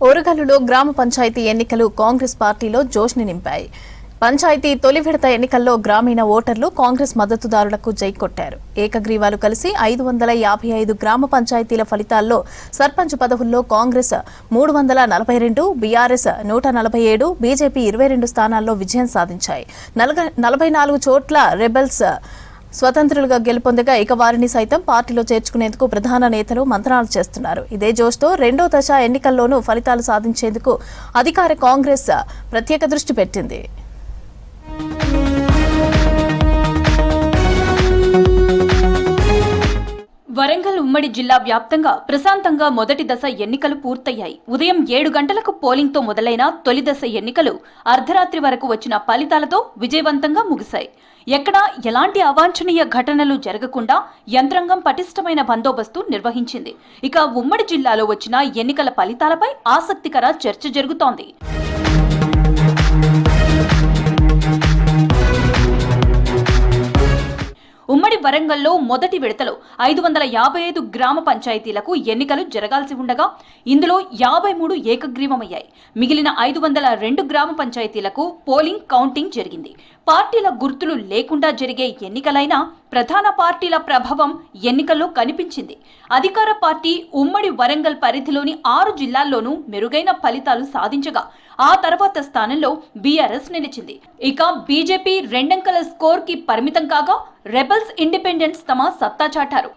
ఓరుగల్లులో గ్రామ పంచాయతీ ఎన్నికలు కాంగ్రెస్ పార్టీలో జోష్ని నింపాయి. పంచాయతీ తొలి విడత ఎన్నికల్లో గ్రామీణ ఓటర్లు కాంగ్రెస్ మద్దతుదారులకు జై కొట్టారు. ఏకగ్రీవాలు కలిసి 555 గ్రామ పంచాయతీల ఫలితాల్లో సర్పంచ్ పదవుల్లో కాంగ్రెస్ 342, బీఆర్ఎస్ 147, బీజేపీ 22 స్థానాల్లో విజయం సాధించాయి. 44 చోట్ల రెబెల్స్ స్వతంత్రులుగా గెలుపొందగా ఇక వారిని సైతం పార్టీలో చేర్చుకునేందుకు ప్రధాన నేతలు మంత్రాలు చేస్తున్నారు. ఇదే జోష్తో రెండో దశ ఎన్నికల్లోనూ ఫలితాలు సాధించేందుకు అధికార కాంగ్రెస్ ప్రత్యేక దృష్టి పెట్టింది. వరంగల్ ఉమ్మడి జిల్లా వ్యాప్తంగా ప్రశాంతంగా మొదటి దశ ఎన్నికలు పూర్తయ్యాయి. ఉదయం 7 గంటలకు పోలింగ్తో మొదలైన తొలి దశ ఎన్నికలు అర్ధరాత్రి వరకు వచ్చిన ఫలితాలతో విజయవంతంగా ముగిశాయి. ఎక్కడా ఎలాంటి అవాంఛనీయ ఘటనలు జరగకుండా యంత్రాంగం పటిష్టమైన బందోబస్తు నిర్వహించింది. ఇక ఉమ్మడి జిల్లాలో వచ్చిన ఎన్నికల ఫలితాలపై ఆసక్తికర చర్చ జరుగుతోంది. ఉమ్మడి వరంగల్లో మొదటి విడతలో 555 గ్రామ పంచాయతీలకు ఎన్నికలు జరగాల్సి ఉండగా ఇందులో 53 ఏకగ్రీవమయ్యాయి. మిగిలిన 502 గ్రామ పంచాయతీలకు పోలింగ్ కౌంటింగ్ జరిగింది. పార్టీల గుర్తులు లేకుండా జరిగే ఎన్నికలైనా ప్రధాన పార్టీల ప్రభావం ఎన్నికల్లో కనిపించింది. అధికార పార్టీ ఉమ్మడి వరంగల్ పరిధిలోని 6 జిల్లాల్లోనూ మెరుగైన ఫలితాలు సాధించగా ఆ తర్వాత స్థానంలో బీఆర్ఎస్ నిలిచింది. ఇక బీజేపీ రెండంకెల స్కోర్ కి పరిమితం కాగా రెబెల్స్ ఇండిపెండెంట్స్ తమ సత్తా చాటారు.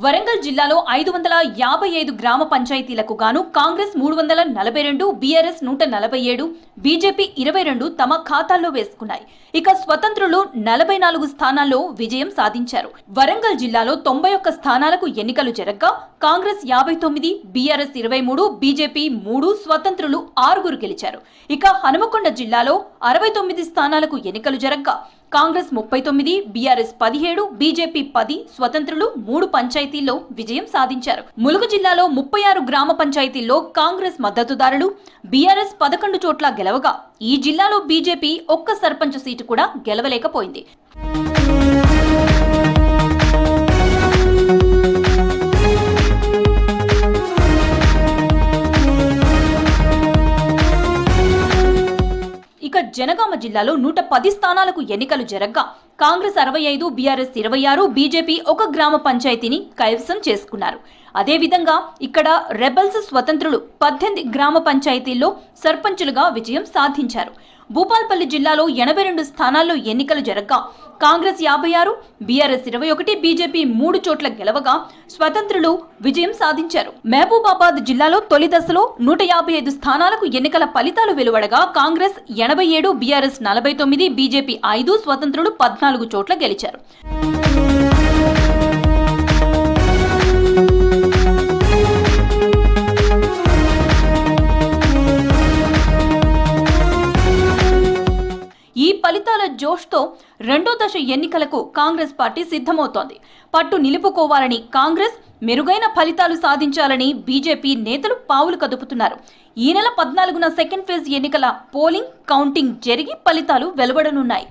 వరంగల్ జిల్లాలో 555 గ్రామ పంచాయతీలకు గాను కాంగ్రెస్ 342, బీఆర్ఎస్ 147, బీజేపీ 22 తమ ఖాతాల్లో వేసుకున్నాయి. ఇక స్వతంత్రులు 44 స్థానాల్లో విజయం సాధించారు. వరంగల్ జిల్లాలో 91 స్థానాలకు ఎన్నికలు జరగ్గా కాంగ్రెస్ 59, బీఆర్ఎస్ 23, బీజేపీ 3, స్వతంత్రులు 6 గెలిచారు. ఇక హనుమకొండ జిల్లాలో 69 స్థానాలకు ఎన్నికలు జరగ్గా కాంగ్రెస్ 39, బీఆర్ఎస్ 17, బీజేపీ 10, స్వతంత్రులు 3 పంచాయతీల్లో విజయం సాధించారు. ములుగు జిల్లాలో 36 గ్రామ పంచాయతీల్లో కాంగ్రెస్ మద్దతుదారులు బీఆర్ఎస్ 11 చోట్ల గెలవగా ఈ జిల్లాలో బీజేపీ ఒక్క సర్పంచ్ సీటు కూడా గెలవలేకపోయింది. ఇక జనగామ జిల్లాలో 110 స్థానాలకు ఎన్నికలు జరగ్గా కాంగ్రెస్ 65, బీఆర్ఎస్ 26, బీజేపీ 1 గ్రామ పంచాయతీని కైవసం చేసుకున్నారు. అదేవిధంగా ఇక్కడ రెబెల్స్ స్వతంత్రులు 18 గ్రామ పంచాయతీల్లో సర్పంచులుగా విజయం సాధించారు. భూపాల్పల్లి జిల్లాలో 82 స్థానాల్లో ఎన్నికలు జరగ్గా కాంగ్రెస్ 56, బీఆర్ఎస్ 21, బీజేపీ 3 చోట్ల గెలవగా స్వతంత్రులు విజయం సాధించారు. మహబూబాబాద్ జిల్లాలో తొలి దశలో 155 స్థానాలకు ఎన్నికల ఫలితాలు వెలువడగా కాంగ్రెస్ 87, బీఆర్ఎస్ 49, బీజేపీ 5, స్వతంత్రులు 14 చోట్ల గెలిచారు. ఈ ఫలితాల జోష్తో రెండో దశ ఎన్నికలకు కాంగ్రెస్ పార్టీ సిద్ధమవుతోంది. పట్టు నిలుపుకోవాలని కాంగ్రెస్, మెరుగైన ఫలితాలు సాధించాలని బీజేపీ నేతలు పావులు కదుపుతున్నారు. ఈ నెల 14న సెకండ్ ఫేజ్ ఎన్నికల పోలింగ్ కౌంటింగ్ జరిగి ఫలితాలు వెలువడనున్నాయి.